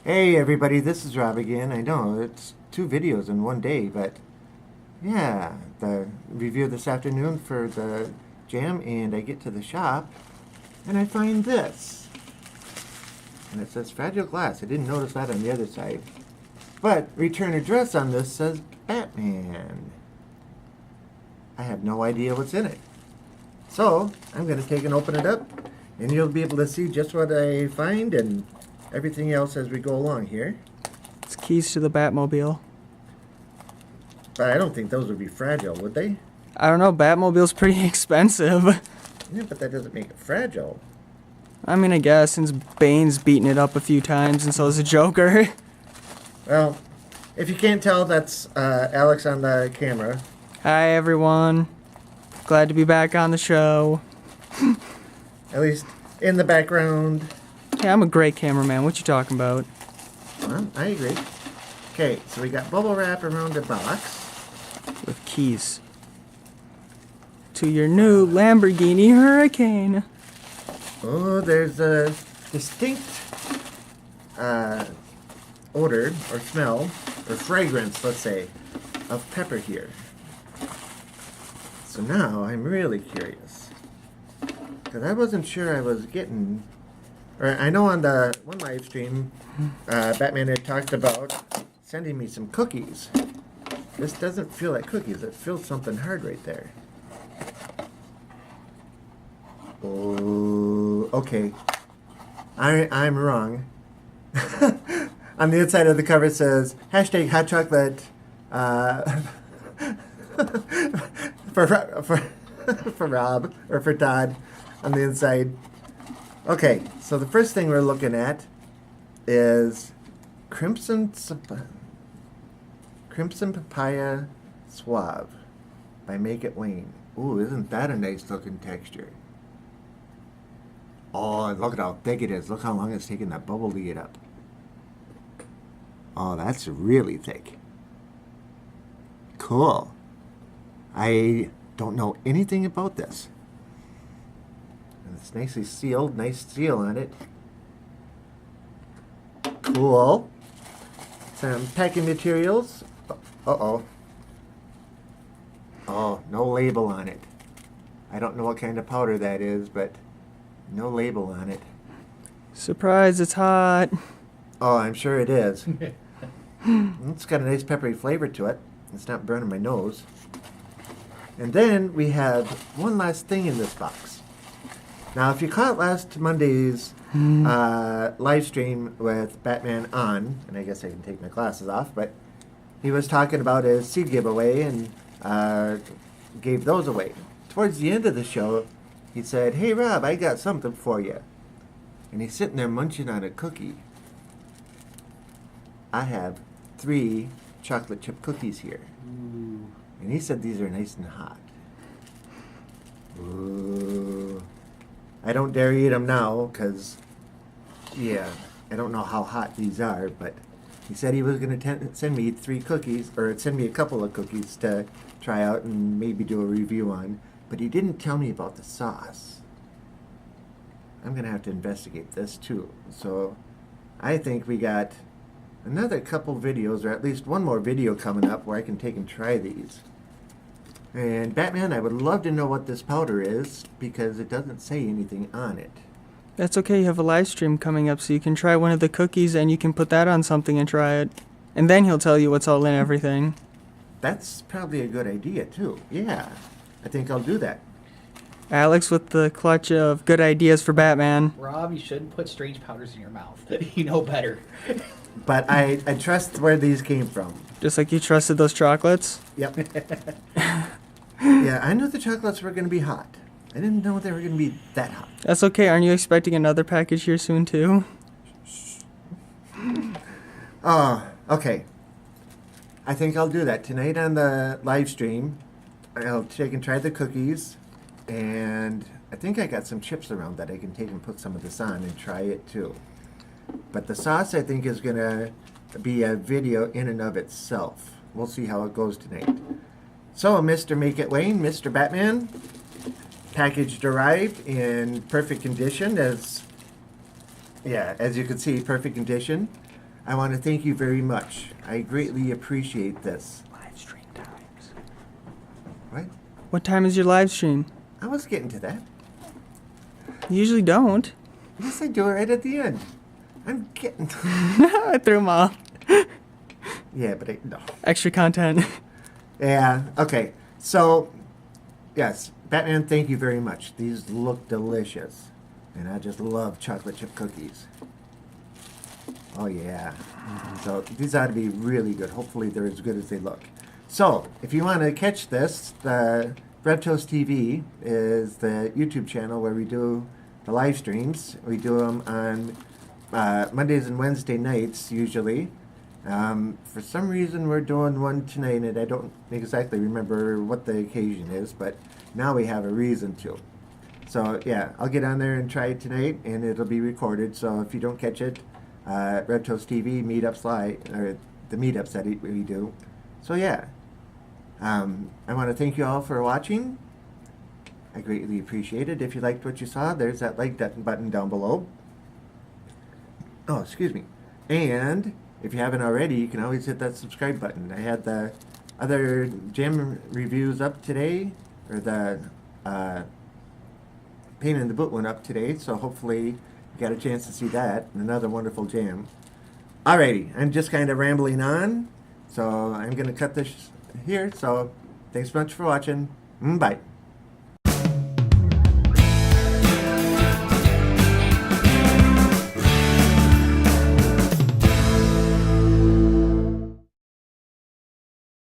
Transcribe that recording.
Hey everybody, this is Rob again. I know it's two videos in one day, but yeah, the review this afternoon for the jam, and I get to the shop and I find this. And it says fragile glass. I didn't notice that on the other side. But return address on this says Batman. I have no idea what's in it. So I'm going to take and open it up, and you'll be able to see just what I find and everything else as we go along here. It's keys to the Batmobile. But I don't think those would be fragile, would they? I don't know, Batmobile's pretty expensive. Yeah, but that doesn't make it fragile. I mean, I guess, since Bane's beaten it up a few times, and so is the Joker. Well, if you can't tell, that's Alex on the camera. Hi, everyone. Glad to be back on the show. At least in the background. Hey, I'm a great cameraman. What you talking about? Well, I agree. Okay, so we got bubble wrap around the box. With keys to your new Lamborghini Hurricane. Oh, there's a distinct odor or smell or fragrance, let's say, of pepper here. So now I'm really curious, because I wasn't sure I was getting, or I know on the one live stream, Batman had talked about sending me some cookies. This doesn't feel like cookies. It feels something hard right there. Oh, okay. I'm wrong. On the inside of the cover it says hashtag hot chocolate for Rob or for Todd on the inside. Okay, so the first thing we're looking at is Crimson Papaya Suave by Make It Wayne. Ooh, isn't that a nice looking texture? Oh, look at how thick it is. Look how long it's taking that bubble to get up. Oh, that's really thick. Cool. I don't know anything about this. And it's nicely sealed. Nice seal on it. Cool. Some packing materials. Uh-oh. Oh, no label on it. I don't know what kind of powder that is, but no label on it. Surprise, it's hot. Oh, I'm sure it is. It's got a nice peppery flavor to it. It's not burning my nose. And then we have one last thing in this box. Now, if you caught last Monday's live stream with Batman on, and I guess I can take my glasses off, but he was talking about his seed giveaway and gave those away. Towards the end of the show, he said, "Hey Rob, I got something for you." And he's sitting there munching on a cookie. I have 3 chocolate chip cookies here. Ooh. And he said these are nice and hot. Ooh. I don't dare eat them now because, yeah, I don't know how hot these are, but he said he was going to send me 3 cookies, or send me a couple of cookies to try out and maybe do a review on. But he didn't tell me about the sauce. I'm going to have to investigate this too. So I think we got another couple videos, or at least one more video coming up where I can take and try these. And Batman, I would love to know what this powder is, because it doesn't say anything on it. That's okay, you have a live stream coming up, so you can try one of the cookies and you can put that on something and try it. And then he'll tell you what's all in everything. That's probably a good idea too. Yeah, I think I'll do that. Alex with the clutch of good ideas for Batman. Rob, you shouldn't put strange powders in your mouth. You know better. But I trust where these came from. Just like you trusted those chocolates? Yep. Yeah, I knew the chocolates were going to be hot. I didn't know they were going to be that hot. That's okay. Aren't you expecting another package here soon, too? Oh, okay. I think I'll do that. Tonight on the live stream, I'll take and try the cookies. And I think I got some chips around that I can take and put some of this on and try it too. But the sauce, I think, is going to be a video in and of itself. We'll see how it goes tonight. So, Mr. Make It Wayne, Mr. Batman, package arrived in perfect condition, as you can see, perfect condition. I want to thank you very much. I greatly appreciate this. Live stream times. What? What time is your live stream? I was getting to that. You usually don't. Yes, I do it right at the end. I'm getting. I threw them off. Yeah, but no. Extra content. Yeah. Okay. So, yes, Batman. Thank you very much. These look delicious, and I just love chocolate chip cookies. Oh yeah. So these ought to be really good. Hopefully they're as good as they look. So if you want to catch this, the Bread Toast TV is the YouTube channel where we do the live streams. We do them on Mondays and Wednesday nights usually. For some reason we're doing one tonight, and I don't exactly remember what the occasion is, but now we have a reason to. So yeah, I'll get on there and try it tonight, and it'll be recorded. So if you don't catch it, Red Toast TV meetups live, or the meetups that we do. So yeah, I want to thank you all for watching. I greatly appreciate it. If you liked what you saw, there's that like button down below. Oh, excuse me. And if you haven't already, you can always hit that subscribe button. I had the other jam reviews up today, or the Pain in the Boot one up today, so hopefully you got a chance to see that. Another wonderful jam. Alrighty, I'm just kind of rambling on, so I'm going to cut this here. So thanks much for watching. Bye.